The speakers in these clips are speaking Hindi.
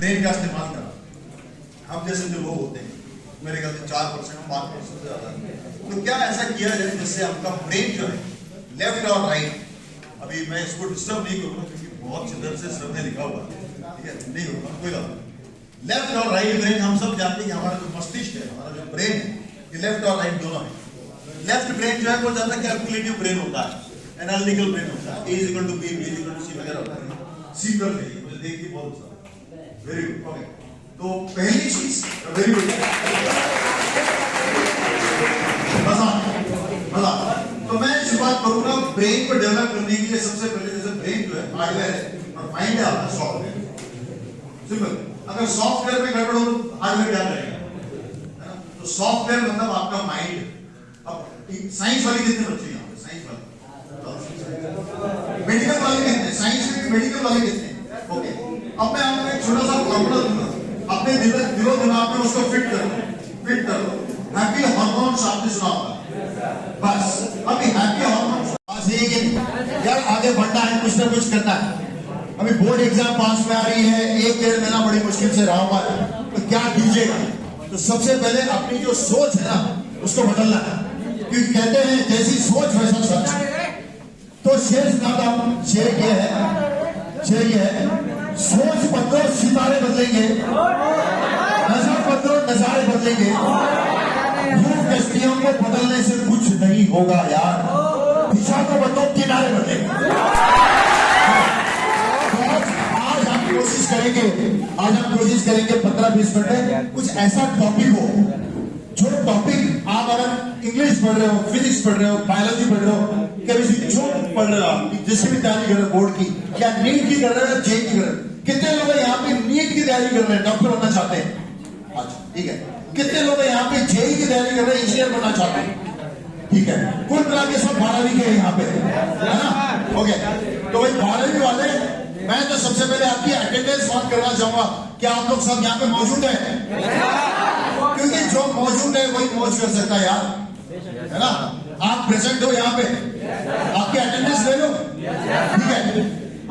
ब्रेन का इस्तेमाल करा। हम जैसे जो लोग होते हैं मेरे ख्याल से 4% 5% से ज्यादा, तो क्या ऐसा किया जाए जिससे आपका ब्रेन जो है लेफ्ट और राइट, अभी मैं इसको डिस्टर्ब नहीं करूंगा क्योंकि बहुत इधर से सर ने लिखा हुआ है, ठीक है, नहीं होगा कोई बात नहीं। लेफ्ट और राइट ब्रेन हम सब जानते हैं कि हमारा जो मस्तिष्क है, हमारा जो ब्रेन है, ये लेफ्ट और राइट दोनों है। लेफ्ट ब्रेन जो है वो ज्यादा कैलकुलेटिव ब्रेन होता है, एनालिटिकल ब्रेन होता है, A equal to B, B equal to C वगैरह होता है। सी कर लीजिए, मुझे देखिए बहुत सारा, वेरी गुड, ओके। तो पहली चीज, वेरी गुड, मजा। तो मैं इस बात करूंगा ब्रेन को डेवलप करने के लिए सबसे पहले, जैसे ब्रेन जो है हार्डवेयर है और माइंड है आपका सॉफ्टवेयर। सिंपल, अगर सॉफ्टवेयर में गड़बड़ हो तो हार्डवेयर क्या करेगा, है ना? तो सॉफ्टवेयर मतलब आपका माइंड। अब साइंस वाले कितने बच्चे यहाँ पे, साइंस वाले, मेडिकल वाले कितने, साइंस में मेडिकल वाले कितने, ओके। अब मैं आपको एक छोटा सा फॉर्मूला दूंगा, अपने दिलो दिमाग में उसको फिट करो। हैप्पी हार्मोन्स आपने सुना होगा, बस अभी हैप्पी हार्मोन्स यार आगे बढ़ना है, कुछ ना कुछ करना है। अभी बोर्ड एग्जाम पास में आ रही है, 1-1.5 महीना बड़ी मुश्किल से रहा हुआ है, तो क्या कीजिएगा, तो सबसे पहले अपनी जो सोच है ना उसको बदलना है, क्योंकि कहते हैं जैसी सोच वैसा सच। तो शेर ये है, सोच बदलो सितारे बदलेंगे, नजर बदलो नजारे बदलेंगे, कश्तियों को बदलने से कुछ नहीं होगा यार, दिशा को बदलो किनारे बदलेंगे। आज हम कोशिश करेंगे 15-20 मिनट में कुछ ऐसा टॉपिक हो, जो टॉपिक आप अगर इंग्लिश पढ़ रहे हो, फिजिक्स पढ़ रहे हो, बायोलॉजी पढ़ रहे हो, केमिस्ट्री जो पढ़ रहे हो, आप जिसकी भी तैयारी कर रहे हो, बोर्ड की या नीट की कर रहे हो, जेई की कर रहे हो, कितने लोग यहाँ पे नीट की तैयारी कर रहे हैं, डॉक्टर बनना चाहते हैं, अच्छा ठीक है। कितने लोग यहाँ पे जेई की तैयारी कर रहे हैं, इंजीनियर बनना चाहते हैं, ठीक है। कुल मिला के सब 12वीं के यहाँ पे, है ना, ओके। तो भाई 12वीं वाले, मैं तो सबसे पहले आपकी अटेंडेंस बात करना चाहूंगा कि आप लोग सब यहाँ पे मौजूद हैं, क्योंकि जो मौजूद है वही मौज कर सकता है यार, है ना। आप प्रेजेंट हो यहाँ पे, आपकी अटेंडेंस ले लो, ठीक है।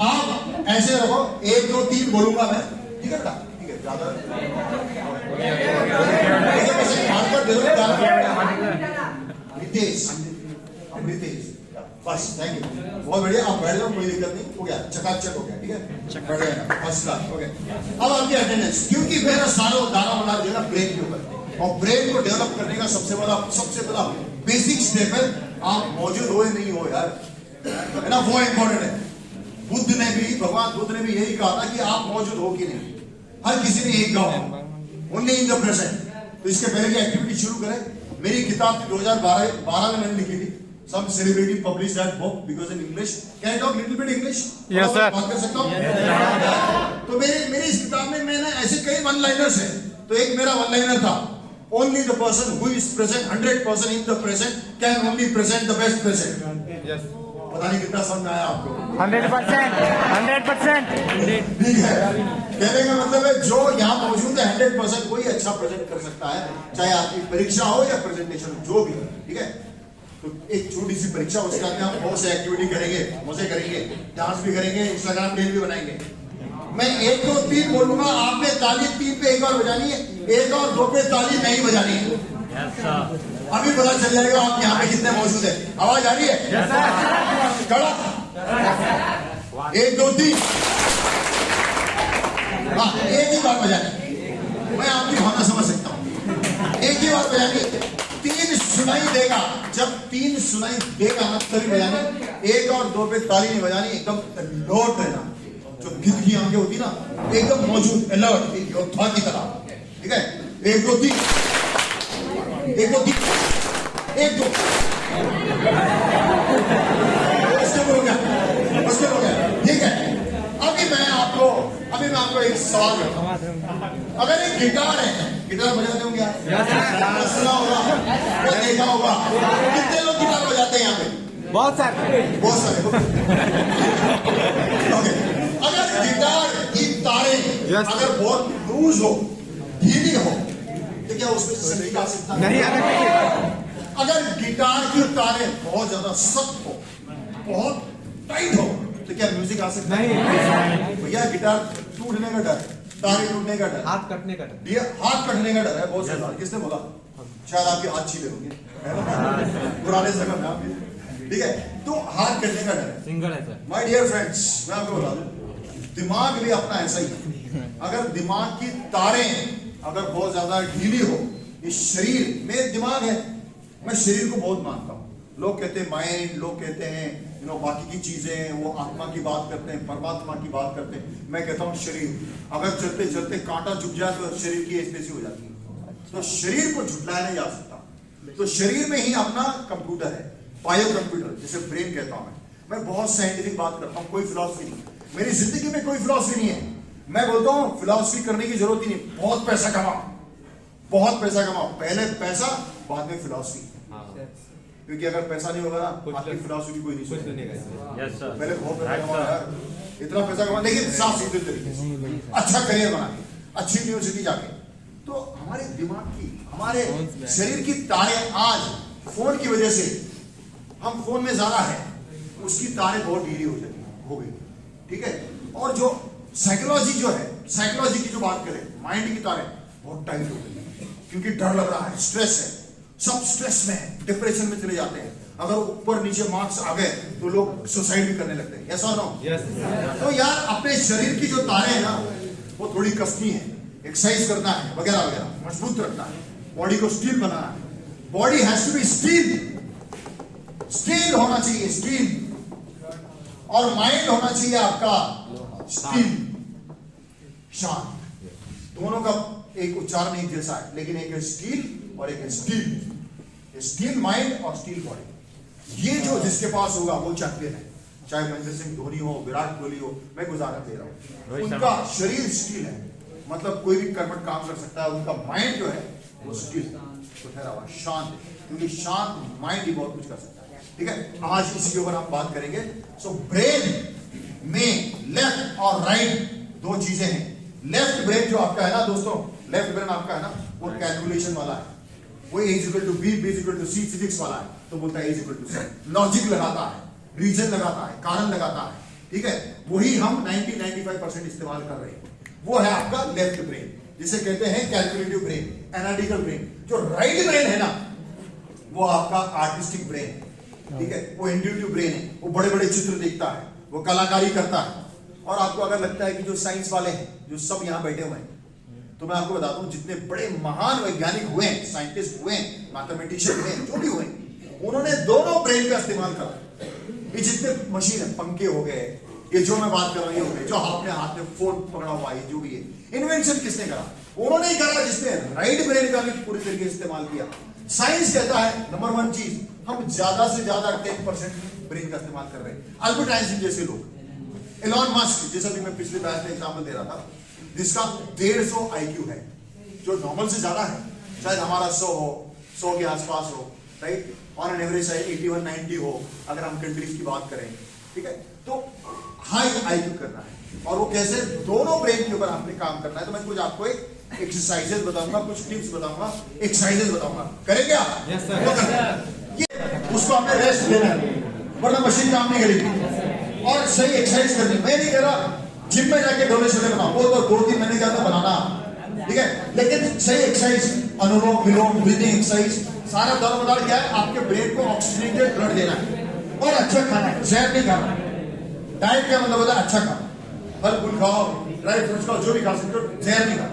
आप ऐसे रहो, 1 2 3 बोलूंगा मैं, ठीक है बेटा, ठीक है, ज्यादा रितेश, बस थैंक यू, बहुत बढ़िया। आप बैठ जाओ, कोई दिक्कत नहीं, हो गया, चकाचक हो गया, ठीक है, बैठ गया, फर्स्ट क्लास, ओके। अब आपकी अटेंडेंस, क्योंकि मेरा सारा दाना बना देना ब्रेन के ऊपर, और ब्रेन को डेवलप करने का सबसे बड़ा बेसिक स्टेप है, आप मौजूद हो या नहीं हो यार, है ना, वो इंपॉर्टेंट है। भगवान बुद्ध ने भी यही कहा था कि आप मौजूद हो कि नहीं, हर किसी ने यही कहा, ओनली इन द प्रेजेंट। तो इसके पहले की एक्टिविटी शुरू करें। मेरी किताब थी 2012 में मैंने लिखी थी, some celebrity published that book because in English. Can I talk little bit English? Yes sir. बात कर सकता हूँ? तो मेरी इस किताब में मैंने ऐसे कई वन लाइनर्स हैं, तो एक मेरा वन लाइनर था, only the person who is present 100% in the present can only present the best present. Yes. पता नहीं कितना समझ में आया आपको? 100%. ठीक है, कहने का मतलब है जो यहाँ मौजूद है 100% कोई अच्छा प्रेजेंट कर सकता है, चाहे आपकी परीक्षा हो या प्रेजेंटेशन जो भी, ठीक है। तो एक छोटी सी परीक्षा, उसके बाद हम बहुत से एक्टिविटी करेंगे, मजे करेंगे, डांस भी करेंगे, इंस्टाग्राम रील भी बनाएंगे। मैं 1 2 3 बोलूंगा, आपने ताली 3 पे एक बार बजानी है, 1 और 2 पे ताली नहीं बजानी है। अभी पता चल जाएगा आप यहाँ पे कितने मौजूद है। आवाज आ रही है? खड़ा, 1 2 3, हाँ, एक ही बार बजानी, मैं आपकी भावना समझ सकता हूँ, एक ही बार बजानी। 3 सुनाई देगा, जब 3 सुनाई देगा ना तभी बजानी, 1 और 2 पे ताली नहीं बजानी, एकदम अलर्ट रहना, जो गिद्ध की आंखें होती ना, एकदम मौजूद, अलर्ट, एक योद्धा की तरह, ठीक है। 1 2 3, 1 2 3, 1 2, उसके हो गया, ठीक है। अभी मैं आपको एक सवाल करता हूं, अगर एक गिटार है, गिटार बजाते होंगे आप, सुना होगा, देखा होगा, कितने लोग गिटार बजाते हैं यहाँ पे? बहुत सारे। ओके, अगर गिटार की तारें अगर बहुत लूज हो, ढीली हो, तो क्या उसमें से संगीत आ सकता है? नहीं। अगर गिटार की तारें बहुत ज्यादा सख्त हो, बहुत टाइट हो, तो क्या म्यूजिक आ सकता है? नहीं। भैया गिटार टूटने का डर, तारे टूटने का डर, हाथ कटने का डर, ये हाथ कटने का डर है बहुत ज्यादा। किसने बोला? शायद आपके हाथ छीले होंगे, पुराने समय में आपके, ठीक है। तो हाथ कटने का डर है, सिंगल है सर। माय डियर फ्रेंड्स, मैं आपको बता दूं, दिमाग भी अपना ऐसा ही है। अगर दिमाग की तारें अगर बहुत ज्यादा ढीली हो, इस शरीर में दिमाग है, मैं शरीर को बहुत मानता हूँ। लोग कहते हैं माइंड, लोग कहते हैं बाकी की चीजें, वो आत्मा की बात करते हैं, परमात्मा की बात करते हैं। मैं कहता हूँ शरीर अगर चलते चलते कांटा चुभ जाए तो शरीर की स्पेसी हो जाती है। तो शरीर को झुटलाया नहीं जा सकता। तो शरीर में ही अपना कंप्यूटर है, बायो कंप्यूटर, जिसे ब्रेन कहता हूं मैं बहुत साइंटिफिक बात करता हूं, कोई फिलॉसफी नहीं। मेरी जिंदगी में कोई फिलॉसफी नहीं है। मैं बोलता हूं फिलॉसफी करने की जरूरत ही नहीं। बहुत पैसा कमाओ, बहुत पैसा कमाओ, पहले पैसा बाद में फिलॉसफी। क्योंकि अगर पैसा नहीं होगा ना, आपकी फिलॉसफी कोई नहीं सुनेगा। पहले बहुत पैसा कमाओ यार, इतना पैसा कमा, लेकिन साफ सुथरे तरीके से, अच्छा करियर बना के, अच्छी यूनिवर्सिटी जाके। तो हमारे दिमाग की, हमारे शरीर की तारें आज फोन की वजह से, हम फोन में ज्यादा है, उसकी तारें बहुत ढीली हो गई, ठीक है। और जो साइकोलॉजी जो है, साइकोलॉजी की जो बात करें, माइंड की तारें बहुत टाइट हो गई, क्योंकि डर लग रहा है, स्ट्रेस है, सब स्ट्रेस में है, डिप्रेशन में चले जाते हैं। अगर ऊपर नीचे मार्क्स आ गए तो लोग सुसाइड भी करने लगते हैं, यस और नो? तो यार अपने शरीर की जो तारें हैं ना, वो थोड़ी कसनी है, एक्सरसाइज करना है, वगैरह वगैरह, मजबूत रखना है, बॉडी को स्टील बनाना है। Body has to be steel, steel होना चाहिए, स्टील। और माइंड होना चाहिए आपका स्टील, शांत। दोनों का एक उच्चारण एक जैसा है, लेकिन एक है स्टील और एक है स्टील। स्टील माइंड और स्टील बॉडी, ये जो जिसके पास होगा वो चैंपियन है। चाहे महेंद्र सिंह धोनी हो, विराट कोहली हो, मैं उदाहरण दे रहा हूं, उनका शरीर स्टील है, मतलब कोई भी कर्मठ काम कर सकता है। उनका माइंड जो है वो स्टील तो ठहरा हुआ, शांत है, क्योंकि शांत माइंड ही बहुत कुछ कर सकता है, ठीक है। आज इसी के ऊपर हम बात करेंगे। सो ब्रेन में लेफ्ट और राइट दो चीजें हैं। लेफ्ट ब्रेन जो आपका है ना दोस्तों, लेफ्ट ब्रेन आपका है ना, वो कैलकुलेशन वाला है, वो A equal to B, B equal to C, physics वाला है। तो बोलता है A equal to C, logic लगाता है, रीजन लगाता है, कारण लगाता है, ठीक है। वही हम 90-95% इस्तेमाल कर रहे हैं। वो है आपका लेफ्ट ब्रेन, जिसे कहते हैं कैलकुलेटिव ब्रेन, एनालिटिकल ब्रेन। जो राइट ब्रेन है ना, वो आपका आर्टिस्टिक ब्रेन है, ठीक है, वो इंट्यूटिव ब्रेन है, वो बड़े बड़े चित्र देखता है, वो कलाकारी करता है। और आपको अगर लगता है कि जो साइंस वाले हैं, जो सब यहाँ बैठे हुए हैं, तो मैं आपको बताता हूं, जितने बड़े महान वैज्ञानिक हुए, साइंटिस्ट हुए, मैथमेटिशियन हुए, जो भी हुए, उन्होंने दोनों ब्रेन का इस्तेमाल करा। ये जितने मशीन है, पंखे हो गए, ये जो मैं बात कर रहा हूं, ये हो गए, जो हाथ में फोन पकड़ा हुआ है, जो भी है, इन्वेंशन किसने करा? उन्होंने ही करा, जिसने राइट ब्रेन का भी पूरी तरीके से इस्तेमाल किया। साइंस कहता है नंबर वन चीज, हम ज्यादा से ज्यादा 10% ब्रेन का इस्तेमाल कर रहे हैं। अल्बर्ट आइंस्टीन जैसे लोग, एलॉन मस्क जैसा भी मैं पिछले बैच में एग्जाम्पल दे रहा था, जिसका 150 IQ है, जो नॉर्मल से ज्यादा है। शायद हमारा 100 के आसपास हो, राइट, ऑन एन एवरेज 81-90 हो, अगर हम कंट्रीज की बात करें, ठीक है। तो हाई IQ करना है, और वो कैसे? दोनों ब्रेन के ऊपर आपने काम करना है। तो मैं कुछ आपको एक एक्सरसाइजेस बताऊंगा, कुछ टिप्स बताऊंगा, एक्सरसाइजेस बताऊंगा, करेंगे आप? Yes sir. ये उसको हमने रेस्ट लेना है, वरना मशीन काम नहीं करेगी। और सही एक्सरसाइज करनी, मैं नहीं कह रहा जिम में जाके डोले शोले बनाओ, वो तो 2-3 महीने का बनाना, ठीक है, लेकिन सही एक्सरसाइज, अनुलोम विलोम, ब्रीदिंग एक्सरसाइज, सारा दौर क्या है? आपके ब्रेन को ऑक्सीजनेटेड ब्लड देना है, और अच्छा खाना है, जहर नहीं खाना। डाइट का मतलब होता है अच्छा खाना, फल फूल खाओ, ड्राई फ्रूट्स खाओ, जो भी खा सकते हो, जहर नहीं खाओ,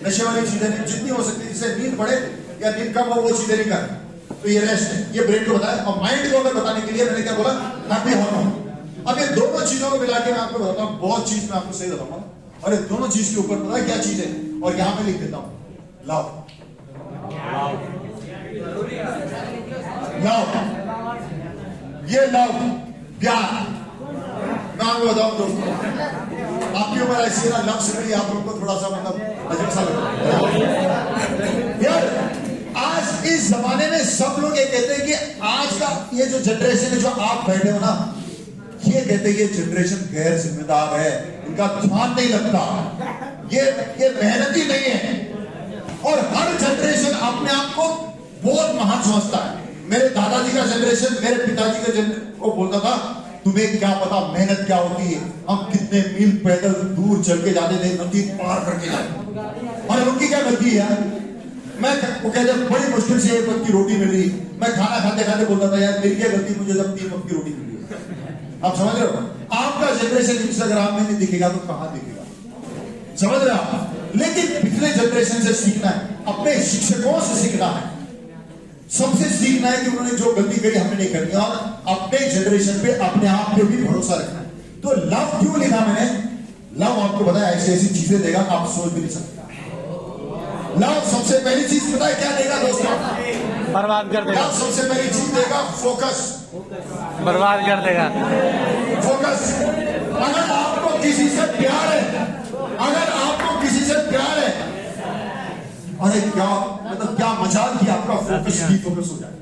नशे वाली चीजें नहीं, जितनी हो सकती है, जिससे नींद बढ़े या नींद कम हो, वो चीजें नहीं करनी। तो ये रेस्ट है, ये ब्रेन को बताया। और माइंड को अगर बताने के लिए मैंने क्या बोला? Happy hormone. अब ये दोनों चीजों को मिला के मैं आपको बताता हूँ, बहुत चीज मैं आपको सही बताऊंगा, और ये दोनों चीज के ऊपर पता है क्या चीज है? और यहां पे लिख देता हूं, लव। लव, ये लव, प्यार। मैं आपको बताऊं दोस्तों, आपकी उम्र ऐसी है ना, लव से भी आप लोगों को थोड़ा सा मतलब अजब सा लगता है यार। आज इस जमाने में सब लोग ये कहते हैं कि आज का ये जो जनरेशन है, जो आप बैठे हो ना, ये कहते हैं ये जनरेशन गैर जिम्मेदार है, इनका ध्यान नहीं लगता, ये मेहनती नहीं है। और हर जनरेशन अपने आप को बहुत महान समझता है। मेरे दादाजी का जनरेशन, मेरे पिताजी का जनरेशन को बोलता था तुम्हें क्या पता मेहनत क्या होती है। हम कितने मील पैदल दूर चल के जाते थे, नदी पार करके जाते, और उनकी क्या गलती है यार। मैं वो कहते बड़ी मुश्किल से एक वक्त की रोटी मिल रही, मैं खाना खाते खाते बोलता था यार मेरी क्या गलती, मुझे जब 3 वक्त की रोटी मिल रही है। आप समझ रहे हो? आपका जनरेशन इंस्टाग्राम में नहीं दिखेगा तो कहां दिखेगा, समझ रहे हो आप? लेकिन पिछले जनरेशन से सीखना है, अपने शिक्षकों से सीखना है, सबसे सीखना है कि उन्होंने जो गलती करी हमने नहीं करनी, और अपने जनरेशन पे अपने आप पे भी भरोसा रखना है। तो लव क्यों लिखा मैंने? लव आपको पता है ऐसी ऐसी चीजें देगा आप सोच भी नहीं सकते। लव सबसे पहली चीज पता है क्या देगा दोस्तों? बर्बाद कर देगा। लव सबसे पहली चीज देगा फोकस, बर्बाद कर देगा फोकस। अगर आपको किसी से प्यार है, अगर आपको किसी से प्यार है, अरे क्या मतलब क्या मजाल की आपका फोकस ही फोकस हो जाए।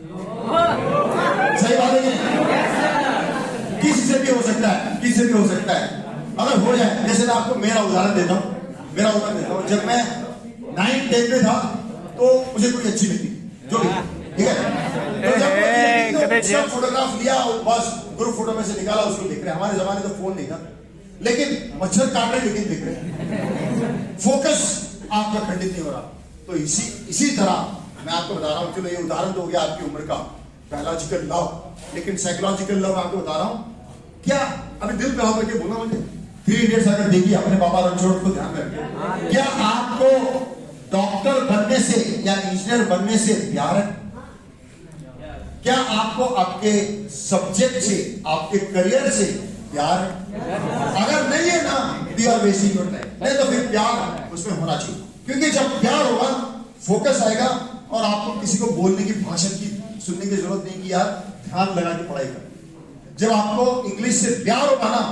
सही बात है ये? किसी से भी हो सकता है, किसी से भी हो सकता है। अगर हो जाए, जैसे मैं आपको मेरा उदाहरण देता हूँ, जब मैं 9-10 में था तो मुझे कोई अच्छी नहीं थी, जो भी, ठीक है। तो जब फोटोग्राफ लिया, बस ग्रुप फोटो में से निकाला, उसको देख रहे। हमारे जमाने तो फोन नहीं था, लेकिन मच्छर काट रहे, लेकिन देख रहे। फोकस आपका खंडित नहीं हो रहा। तो इसी तरह मैं आपको बता रहा हूं, चलो ये उदाहरण तो हो गया आपकी उम्र का बायोलॉजिकल लव, लेकिन साइकोलॉजिकल लव आपको बता रहा हूं क्या। अभी दिल पे होकर के बोला मुझे 3 इडियट्स अगर देखिए, अपने बाबा रणछोड़ को ध्यान रखिए। क्या आपको डॉक्टर बनने से या इंजीनियर बनने से प्यार है? क्या आपको आपके सब्जेक्ट से, आपके करियर से प्यार है? अगर नहीं है ना, we are wasting your time. नहीं तो फिर प्यार उसमें होना चाहिए, क्योंकि जब प्यार होगा फोकस आएगा, और आपको किसी को बोलने की, भाषण की सुनने की जरूरत नहीं कि यार ध्यान लगा के पढ़ाई कर। जब आपको इंग्लिश से प्यार होगा ना,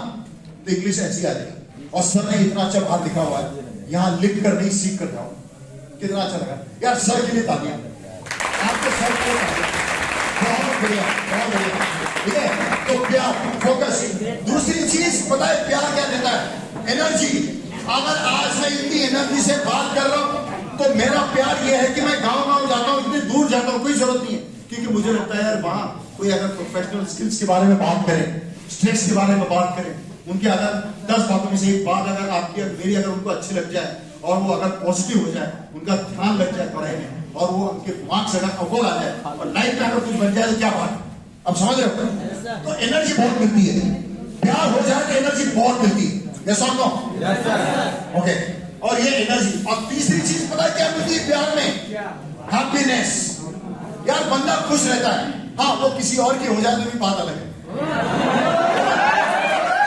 तो इंग्लिश ऐसी आ जाएगी। और सर ने इतना अच्छा बाहर लिखा हुआ है, यहाँ लिख कर नहीं सीख कर जाओ। कितना अच्छा लगा यार, सर के लिए तालियां। आपको सर को बहुत बढ़िया, बहुत बढ़िया, ठीक है। तो प्यार, फोकस। दूसरी चीज पता है प्यार क्या देता है? एनर्जी। अगर आज मैं इतनी एनर्जी से बात कर रहा हूं, तो मेरा प्यार यह है कि मैं गांव जाता हूं, इतनी दूर जाता हूं, कोई जरूरत नहीं है, क्योंकि मुझे लगता है यार वहां कोई अगर प्रोफेशनल स्किल्स के बारे में बात करें, स्ट्रेस के बारे में बात करें, उनके अगर 10 बातों में से एक बात अगर आपकी मेरी अगर उनको अच्छी लग जाए, और वो अगर पॉजिटिव हो जाए, उनका ध्यान लग जाए पढ़ाई में, और वो उनके मार्क्स अगर अव्वल आ जाए, और लाइफ में अगर कुछ बन जाए, तो क्या बात। अब समझ रहे हो? तो एनर्जी बहुत मिलती है, प्यार हो जाए तो एनर्जी बहुत मिलती है। यस और नो? Yes sir. ओके। और ये एनर्जी, और तीसरी चीज पता है क्या मिलती है प्यार में? हैप्पीनेस। यार बंदा खुश रहता है। हाँ, वो किसी और की हो जाए तो भी बात अलग है,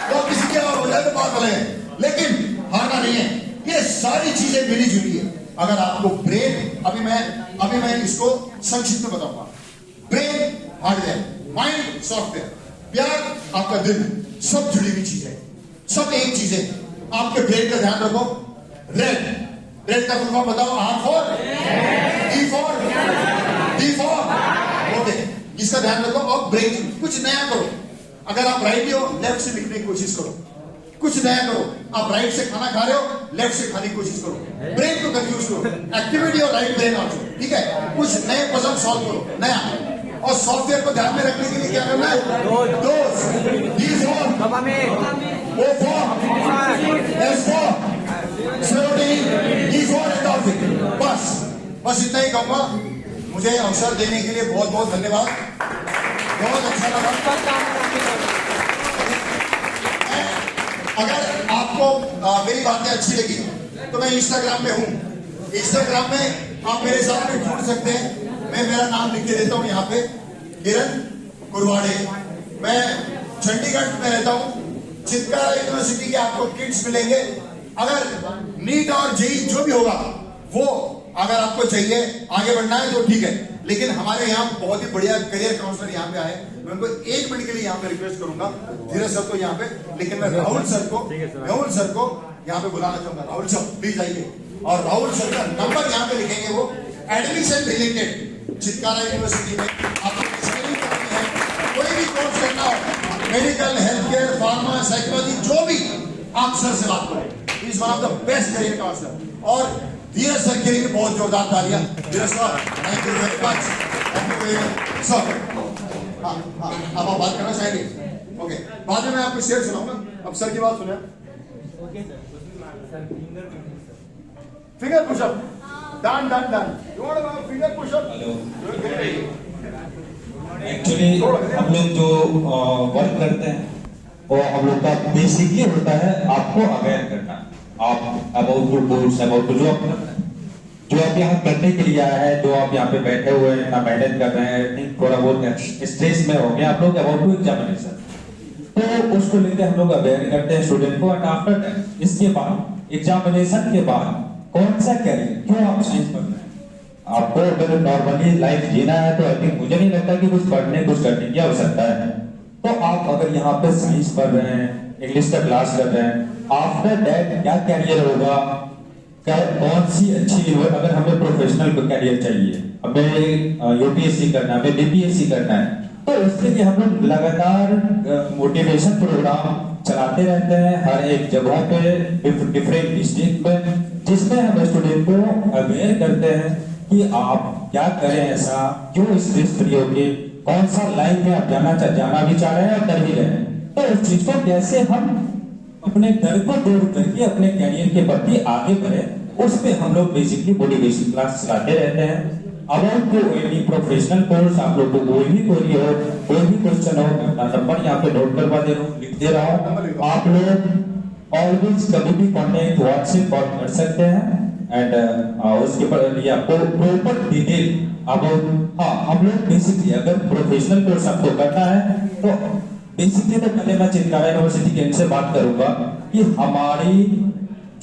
वो किसी की और हो जाए तो बात अलग है, लेकिन हारना नहीं है। ये सारी चीजें मिली जुली है। अगर आपको ब्रेन, अभी मैं इसको संक्षिप्त में बताऊंगा। ब्रेन हार्डवेयर, माइंड सॉफ्टवेयर, प्यार आपका दिल, सब जुड़ी हुई चीजें, सब एक चीज है। आपके ब्रेन का ध्यान रखो। रेड का फुल फॉर्म बताओ। R for, E for, D for, okay, इसका ध्यान रखो। और ब्रेन कुछ नया करो। अगर आप राइट हो, लेफ्ट से लिखने की कोशिश करो, कुछ नया करो। आप राइट से खाना खा रहे हो, लेफ्ट से खाने की कोशिश करो, ब्रेन को कंफ्यूज करो। एक्टिविटी और राइट ब्रेन ऑल्सो, ठीक है। कुछ नए पजल सॉल्व करो, नया। और सॉफ्टवेयर को ध्यान में रखने के लिए क्या करना है? Dose, D for, O for, S for serotonin, E for endorphin. बस इतना ही कहूंगा। मुझे अवसर देने के लिए बहुत बहुत धन्यवाद, बहुत अच्छा लगा। अगर आपको मेरी बातें अच्छी लगी तो मैं इंस्टाग्राम में हूँ। इंस्टाग्राम में आप मेरे साथ में जुड़ सकते हैं। मैं मेरा नाम लिख के देता हूँ यहाँ पे, किरण कुरवाड़े। मैं चंडीगढ़ में रहता हूँ। चितकारा यूनिवर्सिटी के आपको किट्स मिलेंगे। अगर नीट और जेई जो भी होगा, वो अगर आपको चाहिए, आगे बढ़ना है तो ठीक है, लेकिन हमारे यहाँ बहुत ही बढ़िया करियर काउंसलर यहाँ पे आए। मैं उनको 1 मिनट के लिए यहाँ पे रिक्वेस्ट करूंगा, धीरज सर को यहाँ पे, लेकिन मैं राहुल सर को यहाँ पे बुलाना चाहूंगा। राहुल सर प्लीज आइए। और राहुल सर का नंबर यहाँ पे लिखेंगे, वो एडमिशन रिलेटेड चितकारा यूनिवर्सिटी में आपको स्किलिंग करनी है, कोई भी कोर्स करना हो, medical, health care, pharma, psychology, जो भी, आप सर से बात करें। Is one of the best career counsellor. और धीरज सर के लिए बहुत जोरदार तालियां। Dheeraj sir, thank you very much, thank you very much sir. हाँ, अब आप बात करना चाहेंगे? ओके, बाद में मैं आपको शेर सुनाऊंगा, अब सर की बात सुने। Finger pushup, done done done, you want to finger pushup? Actually हम लोग जो वर्क करते हैं वो हम लोग का बेसिकली होता है आपको अवेयर करना, आप about to course, about to जो आप यहाँ करने के लिए आया है, जो आप यहाँ पे बैठे हुए हैं ना, मेहनत कर रहे हैं, think थोड़ा बहुत स्ट्रेस में हो गया आप लोग अबाउट टू एग्जामिनेशन, तो उसको लेके हम लोग अवेयर करते हैं स्टूडेंट को। एंड आफ्टर इसके बाद एग्जामिनेशन के बाद कौन सा करियर, क्यों आप साइंस पढ़ रहे हैं, आपको अगर नॉर्मली लाइफ जीना है तो आई थिंक मुझे नहीं लगता कि कुछ पढ़ने कुछ करने की आवश्यकता है। तो आप अगर यहाँ पे साइंस पढ़ रहे हैं, इंग्लिश का क्लास कर रहे हैं, आफ्टर दैट क्या कैरियर होगा, क्या कौन सी अच्छी, अगर हमें प्रोफेशनल कैरियर चाहिए, हमें यूपीएससी करना है, हमें बीपीएससी करना है, तो उसके लिए हम लोग लगातार मोटिवेशन प्रोग्राम चलाते रहते हैं हर एक जगह पे, डिफरेंट डिस्ट्रिक्ट में, जिसमें हम स्टूडेंट को अवेयर करते हैं कि आप क्या करें, ऐसा क्यों स्ट्रेस फ्री होके, कौन सा लाइन में आप जाना भी चाह रहे हैं और कर भी रहे हैं, तो उस चीज को कैसे हम अपने डर को दूर करके अपने कैरियर के प्रति आगे बढ़े, उस पे हम लोग बेसिकली मोटिवेशन क्लास चलाते रहते हैं। About to any professional course, आप लोग को कोई भी क्वेरी हो, कोई भी क्वेश्चन हो, नंबर यहाँ पे नोट करवा दे रहा हूँ, लिख दे रहा हूँ, आप लोग ऑलवेज कभी भी कॉन्टेक्ट व्हाट्सएप कॉल कर सकते हैं। एंड उसके पर लिए आपको प्रॉपर डिटेल अबाउट, हाँ हम लोग बेसिकली अगर प्रोफेशनल कोर्स आपको करना है तो बेसिकली तो पहले मैं चितकारा यूनिवर्सिटी के इनसे बात करूंगा कि हमारी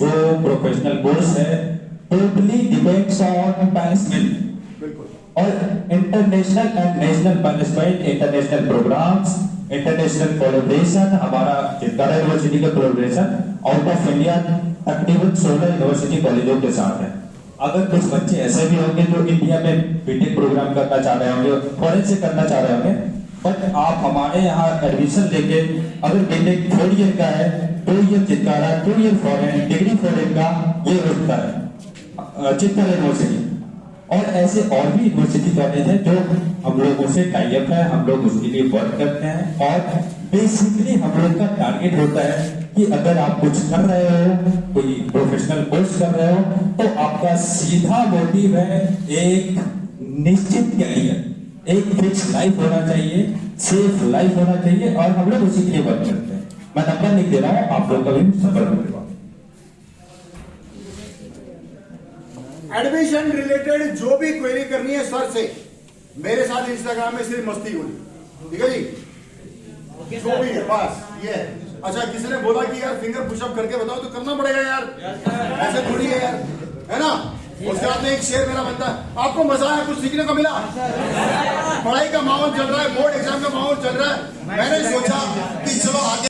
जो प्रोफेशनल कोर्स है टोटली डिपेंड्स ऑन पनिशमेंट और international and national punishment, international programs, international collaboration, हमारा चितकारा यूनिवर्सिटी का कोलैबोरेशन आउट ऑफ इंडिया तकरीबन 16 यूनिवर्सिटी कॉलेजों के साथ है। अगर कुछ बच्चे ऐसे भी होंगे जो इंडिया में बीटेक प्रोग्राम करना चाह रहे होंगे, फॉरेन से करना चाह रहे होंगे, बट आप हमारे यहाँ एडमिशन लेके अगर बीटेक 4 ईयर का है, 2 year Chitkara, 2 year foreign, degree foreign का ये होता है चितकारा यूनिवर्सिटी, और ऐसे और भी यूनिवर्सिटी कॉलेज है जो हम लोगों से टाई अप है, हम लोग उसके लिए वर्क करते हैं। और बेसिकली हम लोग का टारगेट होता है कि अगर आप कुछ कर रहे हो, कोई प्रोफेशनल कोर्स कर रहे हो, तो आपका सीधा मोटिव है एक निश्चित कैरियर, एक फिक्स लाइफ होना चाहिए, सेफ लाइफ होना चाहिए, और हम लोग उसी के लिए वर्क करते हैं। मैं नंबर लिख दे रहा हूँ, आप लोग का भी संपर्क करेगा। एडमिशन रिलेटेड जो भी क्वेरी करनी है सर से, मेरे साथ इंस्टाग्राम में सिर्फ मस्ती होगी, ठीक है जी, जो भी है बस ये है। अच्छा, किसी ने बोला कि यार फिंगर पुशअप करके बताओ, तो करना पड़ेगा यार, ऐसे थोड़ी है यार, है ना। उसके बाद में एक शेर मेरा बनता है, आपको मजा आया, कुछ सीखने को मिला, पढ़ाई का माहौल चल रहा है, बोर्ड एग्जाम का माहौल चल रहा है, मैंने सोचा कि चलो आगे